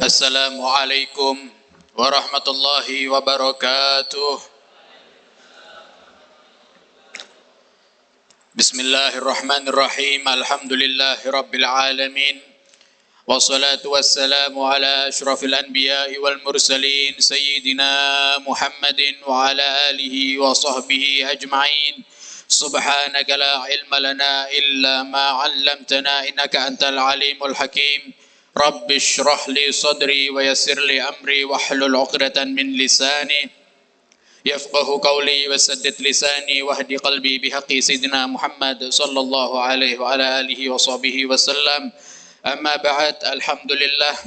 Assalamualaikum warahmatullahi wabarakatuh. Bismillahirrahmanirrahim. Alhamdulillahi rabbil alamin. Wassalatu wassalamu ala asyrafil anbiya'i wal mursalin sayyidina Muhammadin wa ala alihi wa sahbihi ajma'in. Subhanaka la ilma lana illa ma 'allamtana innaka antal alimul hakim. Rabbi shrah li sadri wa yassir li amri wahlul 'uqdatan min lisani yafqahu qawli wa saddid lisani wahdi qalbi bihaqqi sayyidina Muhammad sallallahu alaihi wa ala alihi wa sahbihi wasallam. Amma ba'd, alhamdulillah,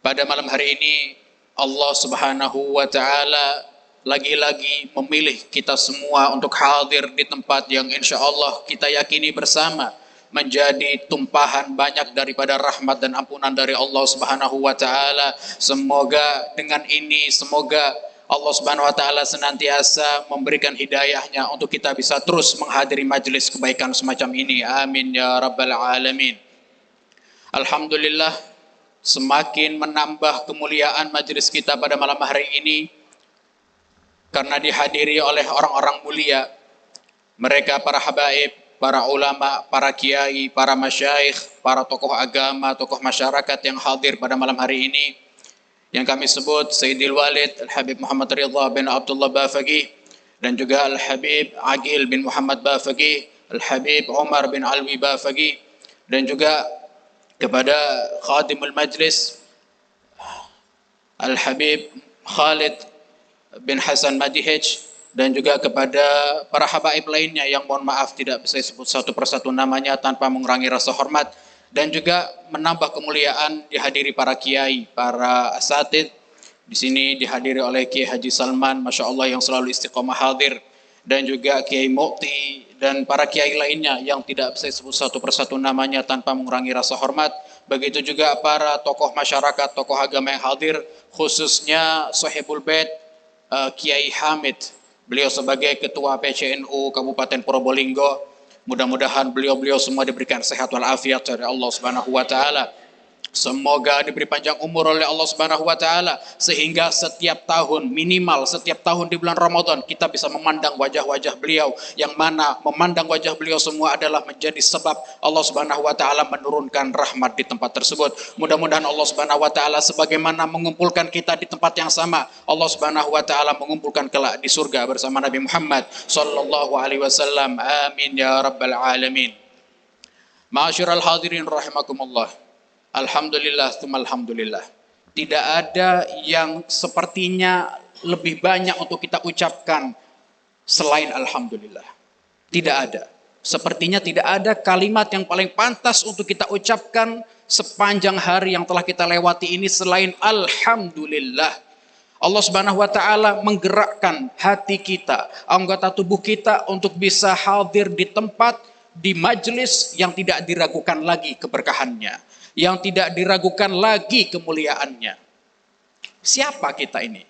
pada malam hari ini Allah Subhanahu wa taala lagi-lagi memilih kita semua untuk hadir di tempat yang insya Allah kita yakini bersama menjadi tumpahan banyak daripada rahmat dan ampunan dari Allah Subhanahu wa taala. Semoga dengan ini, semoga Allah Subhanahu wa taala senantiasa memberikan hidayahnya untuk kita bisa terus menghadiri majelis kebaikan semacam ini. Amin ya rabbal alamin. Alhamdulillah, semakin menambah kemuliaan majelis kita pada malam hari ini karena dihadiri oleh orang-orang mulia. Mereka para habaib, para ulama, para kiai, para masyayikh, para tokoh agama, tokoh masyarakat yang hadir pada malam hari ini, yang kami sebut Sayyidil Walid Al-Habib Muhammad Ridha bin Abdullah Bafaqih, dan juga Al-Habib Aqil bin Muhammad Bafaqih, Al-Habib Umar bin Alwi Bafaqih, dan juga kepada Khadimul Majlis Al-Habib Khalid bin Hasan Madihij, dan juga kepada para habaib lainnya yang mohon maaf tidak bisa disebut satu persatu namanya tanpa mengurangi rasa hormat, dan juga menambah kemuliaan dihadiri para kiai, para asatid. Di sini dihadiri oleh Kiai Haji Salman, Masya Allah, yang selalu istiqomah hadir, dan juga Kiai Mukti dan para kiai lainnya yang tidak bisa disebut satu persatu namanya tanpa mengurangi rasa hormat. Begitu juga para tokoh masyarakat, tokoh agama yang hadir, khususnya Sohibul Bait Kiai Hamid, beliau sebagai Ketua PCNU Kabupaten Probolinggo. Mudah-mudahan beliau-beliau semua diberikan sehat walafiat dari Allah Subhanahu wa taala. Semoga diberi panjang umur oleh Allah Subhanahu wa taala sehingga setiap tahun, minimal setiap tahun di bulan Ramadan, kita bisa memandang wajah-wajah beliau, yang mana memandang wajah beliau semua adalah menjadi sebab Allah Subhanahu wa taala menurunkan rahmat di tempat tersebut. Mudah-mudahan Allah Subhanahu wa taala sebagaimana mengumpulkan kita di tempat yang sama, Allah Subhanahu wa taala mengumpulkan kelak di surga bersama Nabi Muhammad sallallahu alaihi wasallam. Amin ya rabbal alamin. Ma'asyiral hadirin rahimakumullah. Alhamdulillah, alhamdulillah. Tidak ada yang sepertinya lebih banyak untuk kita ucapkan selain alhamdulillah. Tidak ada. Sepertinya tidak ada kalimat yang paling pantas untuk kita ucapkan sepanjang hari yang telah kita lewati ini selain alhamdulillah. Allah Subhanahu wa taala menggerakkan hati kita, anggota tubuh kita untuk bisa hadir di tempat, di majelis yang tidak diragukan lagi keberkahannya, yang tidak diragukan lagi kemuliaannya. Siapa kita ini?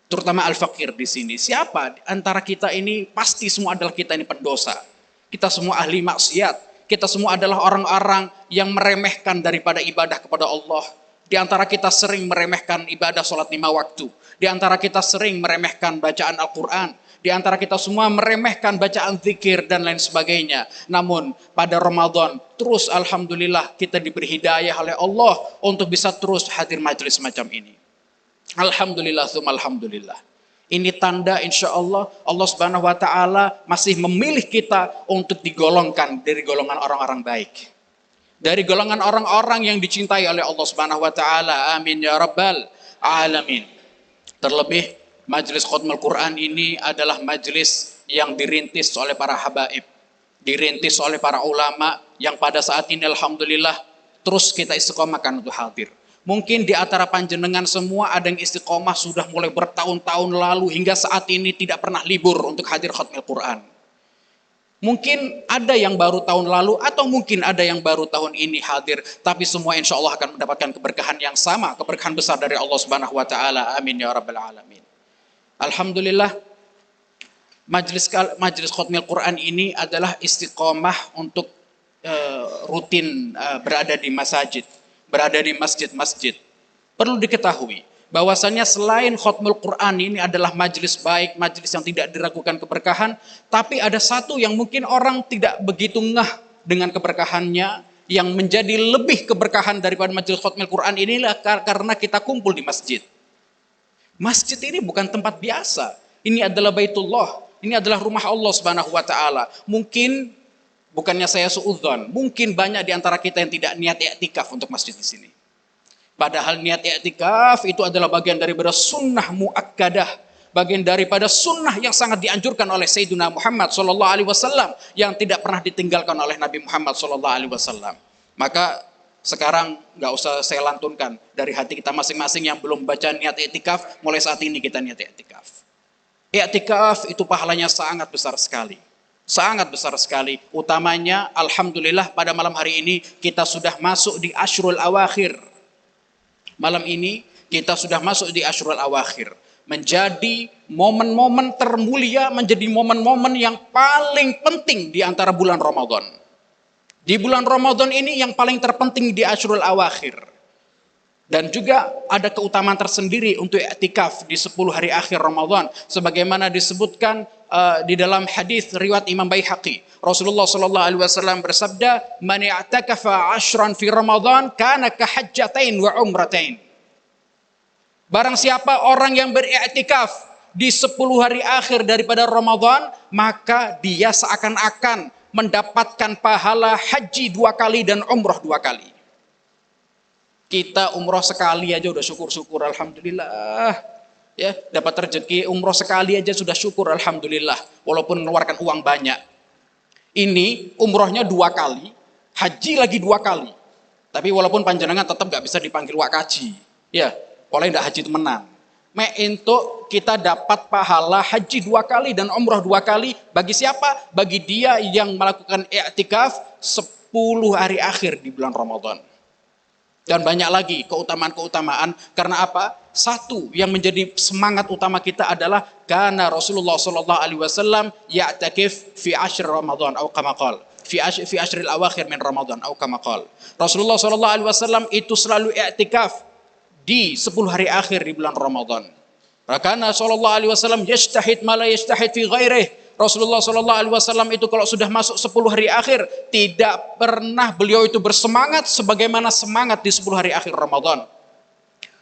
Terutama al-fakir di sini. Siapa antara kita ini? Pasti semua adalah kita ini pendosa. Kita semua ahli maksiat. Kita semua adalah orang-orang yang meremehkan daripada ibadah kepada Allah. Di antara kita sering meremehkan ibadah sholat 5 waktu. Di antara kita sering meremehkan bacaan Al-Quran. Di antara kita semua meremehkan bacaan zikir dan lain sebagainya. Namun pada Ramadan terus alhamdulillah kita diberi hidayah oleh Allah untuk bisa terus hadir majelis semacam ini. Alhamdulillah, alhamdulillah. Ini tanda insya Allah Allah Subhanahu wa taala masih memilih kita untuk digolongkan dari golongan orang-orang baik. Dari golongan orang-orang yang dicintai oleh Allah Subhanahu wa taala. Amin ya rabbal alamin. Terlebih majelis Khatmul Quran ini adalah majelis yang dirintis oleh para habaib, dirintis oleh para ulama yang pada saat ini alhamdulillah terus kita istiqomahkan untuk hadir. Mungkin di antara panjenengan semua ada yang istiqomah sudah mulai bertahun-tahun lalu hingga saat ini tidak pernah libur untuk hadir Khatmul Quran. Mungkin ada yang baru tahun lalu atau mungkin ada yang baru tahun ini hadir, tapi semua insya Allah akan mendapatkan keberkahan yang sama, keberkahan besar dari Allah Subhanahu wa taala. Amin ya rabbal alamin. Alhamdulillah, majelis Khatmul Quran ini adalah istiqomah untuk rutin berada di masjid. berada di masjid-masjid. Perlu diketahui bahwasannya selain khutmul Quran ini adalah majelis baik, majelis yang tidak diragukan keberkahan, tapi ada satu yang mungkin orang tidak begitu ngeh dengan keberkahannya, yang menjadi lebih keberkahan daripada majelis khutmul Quran inilah karena kita kumpul di masjid. Masjid ini bukan tempat biasa. Ini adalah Baitullah. Ini adalah rumah Allah Subhanahu wa taala. Mungkin bukannya saya suudzon, mungkin banyak di antara kita yang tidak niat i'tikaf untuk masjid di sini. Padahal niat i'tikaf itu adalah bagian daripada sunnah muakkadah, bagian daripada sunnah yang sangat dianjurkan oleh Sayyidina Muhammad SAW yang tidak pernah ditinggalkan oleh Nabi Muhammad SAW. Maka sekarang nggak usah saya lantunkan dari hati kita masing-masing yang belum baca niat i'tikaf, mulai saat ini kita niat i'tikaf. I'tikaf itu pahalanya sangat besar sekali. Sangat besar sekali. Utamanya, alhamdulillah pada malam hari ini kita sudah masuk di Ashrul Awakhir. Malam ini kita sudah masuk di Ashrul Awakhir. Menjadi momen-momen termulia, menjadi momen-momen yang paling penting di antara bulan Ramadan. Di bulan Ramadan ini yang paling terpenting di Ashrul Awakhir. Dan juga ada keutamaan tersendiri untuk i'tikaf di 10 hari akhir Ramadan. Sebagaimana disebutkan di dalam hadis riwayat Imam Baihaqi. Rasulullah SAW bersabda, "Man i'takafa 'ashran fi Ramadan kana ka hajjatain wa umratain." Barang siapa orang yang beriktikaf di 10 hari akhir daripada Ramadan, maka dia seakan-akan mendapatkan pahala haji 2 kali dan umrah 2 kali. Kita umrah sekali aja udah syukur-syukur, alhamdulillah. Ya, dapat rezeki umrah sekali aja sudah syukur, alhamdulillah. Walaupun mengeluarkan uang banyak. Ini umrohnya 2 kali, haji lagi 2 kali. Tapi walaupun panjenengan tetap gak bisa dipanggil wak kaji. Ya, oleh ndak haji temenan. Untuk kita dapat pahala haji 2 kali dan umrah 2 kali. Bagi siapa? Bagi dia yang melakukan i'tikaf 10 hari akhir di bulan Ramadan. Dan banyak lagi keutamaan-keutamaan. Karena apa? Satu yang menjadi semangat utama kita adalah karena Rasulullah SAW ya'takif fi ashr Ramadan atau kama qala fi ashril awakhir min Ramadan atau kama qala. Rasulullah SAW itu selalu i'tikaf di 10 hari akhir di bulan Ramadan. Karena sallallahu alaihi wasallam yajtahid ma la yajtahid fi ghairihi. Rasulullah SAW itu kalau sudah masuk 10 hari akhir, tidak pernah beliau itu bersemangat sebagaimana semangat di 10 hari akhir Ramadan.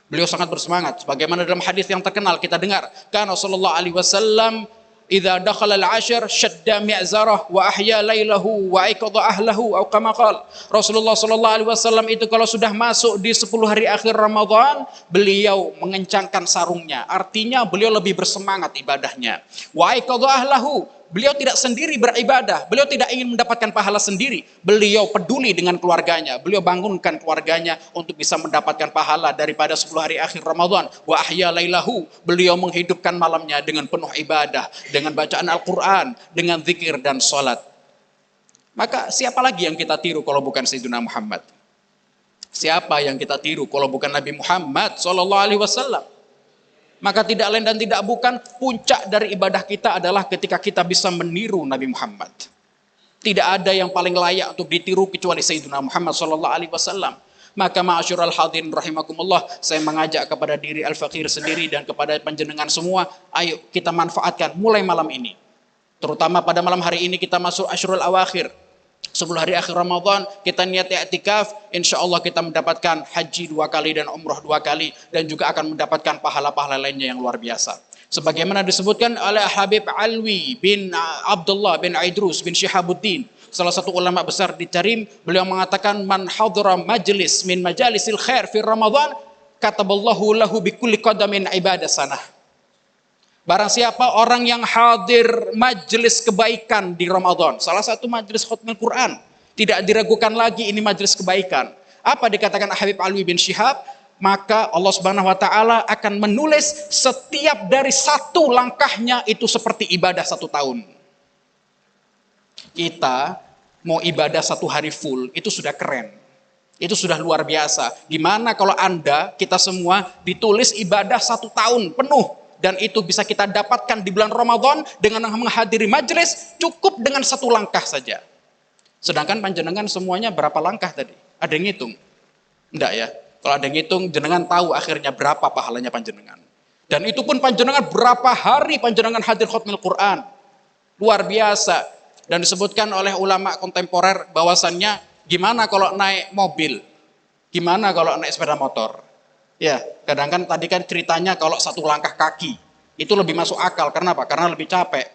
Beliau sangat bersemangat. Sebagaimana dalam hadis yang terkenal kita dengar. Karena Rasulullah SAW, idza dakhala al-ashr shadda mi'zarah wa ahya lailahu wa aiqadha ahlahu atau kama qala. Rasulullah SAW itu kalau sudah masuk di 10 hari akhir Ramadan, beliau mengencangkan sarungnya. Artinya beliau lebih bersemangat ibadahnya. Wa aiqadha ahlahu, beliau tidak sendiri beribadah, beliau tidak ingin mendapatkan pahala sendiri. Beliau peduli dengan keluarganya, beliau bangunkan keluarganya untuk bisa mendapatkan pahala daripada 10 hari akhir Ramadan. Wa ahya lailahu, beliau menghidupkan malamnya dengan penuh ibadah, dengan bacaan Al-Quran, dengan zikir dan sholat. Maka siapa lagi yang kita tiru kalau bukan Sayyidina Muhammad? Siapa yang kita tiru kalau bukan Nabi Muhammad SAW? Maka tidak lain dan tidak bukan, puncak dari ibadah kita adalah ketika kita bisa meniru Nabi Muhammad. Tidak ada yang paling layak untuk ditiru kecuali Sayyidina Muhammad SAW. Maka ma'asyiral hadirin rahimakumullah, saya mengajak kepada diri Al-Fakir sendiri dan kepada panjenengan semua, ayo kita manfaatkan mulai malam ini. Terutama pada malam hari ini kita masuk Ashrul Awakhir. 10 hari akhir Ramadan kita niat i'tikaf, insya Allah kita mendapatkan haji 2 kali dan umrah 2 kali, dan juga akan mendapatkan pahala-pahala lainnya yang luar biasa. Sebagaimana disebutkan oleh Habib Alwi bin Abdullah bin Idrus bin Syihabuddin, salah satu ulama besar di Tarim, beliau mengatakan, man hadra majlis min majalisil khair fi Ramadan kataballahu lahu bi kulli qadamin ibadah sanah. Barang siapa orang yang hadir majelis kebaikan di Ramadan, salah satu majelis khutmul Quran, tidak diragukan lagi ini majelis kebaikan. Apa dikatakan Habib Alwi bin Syihab? Maka Allah Subhanahu wa taala akan menulis setiap dari 1 langkahnya itu seperti ibadah 1 tahun. Kita mau ibadah 1 hari full, itu sudah keren. Itu sudah luar biasa. Gimana kalau Anda, kita semua ditulis ibadah 1 tahun penuh. Dan itu bisa kita dapatkan di bulan Ramadan dengan menghadiri majelis cukup dengan 1 langkah saja. Sedangkan panjenengan semuanya berapa langkah tadi? Ada yang ngitung? 6 Enggak ya. Kalau ada yang ngitung, jenengan tahu akhirnya berapa pahalanya panjenengan. Dan itu pun panjenengan berapa hari panjenengan hadir khatmil Quran. Luar biasa. Dan disebutkan oleh ulama kontemporer bahwasannya gimana kalau naik mobil? Gimana kalau naik sepeda motor? Ya, kadang kan tadi kan ceritanya kalau satu langkah kaki. Itu lebih masuk akal. Karena apa? Karena lebih capek.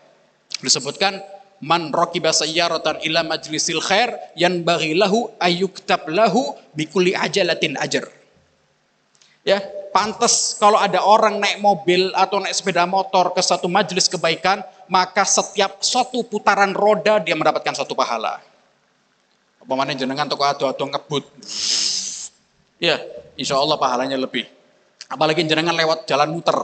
Disebutkan man raqiba sayyaratan ila majlisil khair yanbaghi lahu ayyuktab lahu bikulli ajalatin ajr. Ya, pantas kalau ada orang naik mobil atau naik sepeda motor ke satu majelis kebaikan, maka setiap satu putaran roda dia mendapatkan satu pahala. Apa mana jenengan toko ado-ado ngebut. Ya, insya Allah pahalanya lebih. Apalagi jenengan lewat jalan muter,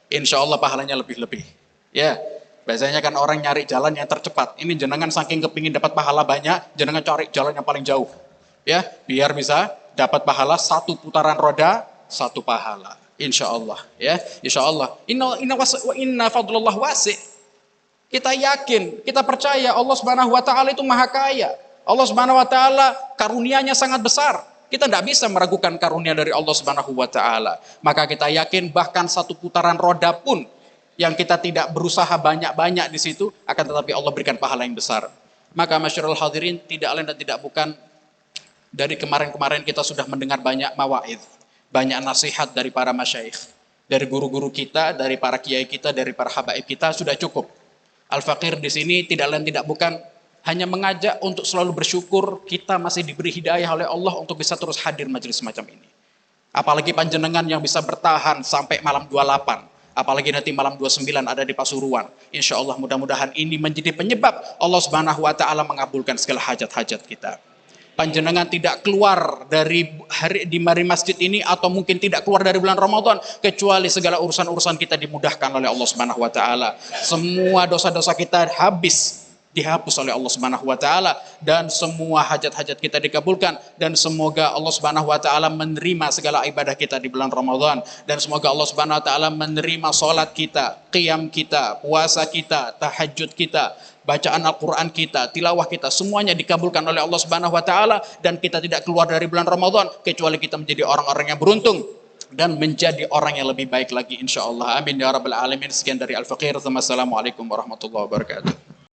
insya Allah pahalanya lebih-lebih. Ya, biasanya kan orang nyari jalan yang tercepat. Ini jenengan saking kepingin dapat pahala banyak, jenengan cari jalan yang paling jauh. Ya, biar bisa dapat pahala satu putaran roda, satu pahala. Insya Allah. Ya, insya Allah. Inna fadlullah wasi'. Kita yakin, kita percaya Allah Subhanahu wa taala itu maha kaya. Allah Subhanahu wa taala karunia-Nya sangat besar. Kita tidak bisa meragukan karunia dari Allah Subhanahu wa taala. Maka kita yakin bahkan satu putaran roda pun yang kita tidak berusaha banyak-banyak di situ, akan tetapi Allah berikan pahala yang besar. Maka masyarul hadirin, tidak lain dan tidak bukan, dari kemarin-kemarin kita sudah mendengar banyak mawaidh, banyak nasihat dari para masyayikh, dari guru-guru kita, dari para kiai kita, dari para habaib kita, sudah cukup. Al-Faqir di sini tidak lain tidak bukan hanya mengajak untuk selalu bersyukur kita masih diberi hidayah oleh Allah untuk bisa terus hadir majelis semacam ini. Apalagi panjenengan yang bisa bertahan sampai malam 28, apalagi nanti malam 29 ada di Pasuruan. Insya Allah mudah-mudahan ini menjadi penyebab Allah Subhanahu wa taala mengabulkan segala hajat-hajat kita. Panjenengan tidak keluar dari mari masjid ini atau mungkin tidak keluar dari bulan Ramadan kecuali segala urusan-urusan kita dimudahkan oleh Allah Subhanahu wa taala. Semua dosa-dosa kita habis dihapus oleh Allah Subhanahu wa taala dan semua hajat-hajat kita dikabulkan, dan semoga Allah Subhanahu wa taala menerima segala ibadah kita di bulan Ramadan, dan semoga Allah Subhanahu wa taala menerima salat kita, qiyam kita, puasa kita, tahajud kita, bacaan Al-Qur'an kita, tilawah kita, semuanya dikabulkan oleh Allah Subhanahu wa taala, dan kita tidak keluar dari bulan Ramadan kecuali kita menjadi orang-orang yang beruntung dan menjadi orang yang lebih baik lagi insyaallah. Amin ya rabbal alamin. Sekian dari Al-Faqir. Wassalamualaikum warahmatullahi wabarakatuh.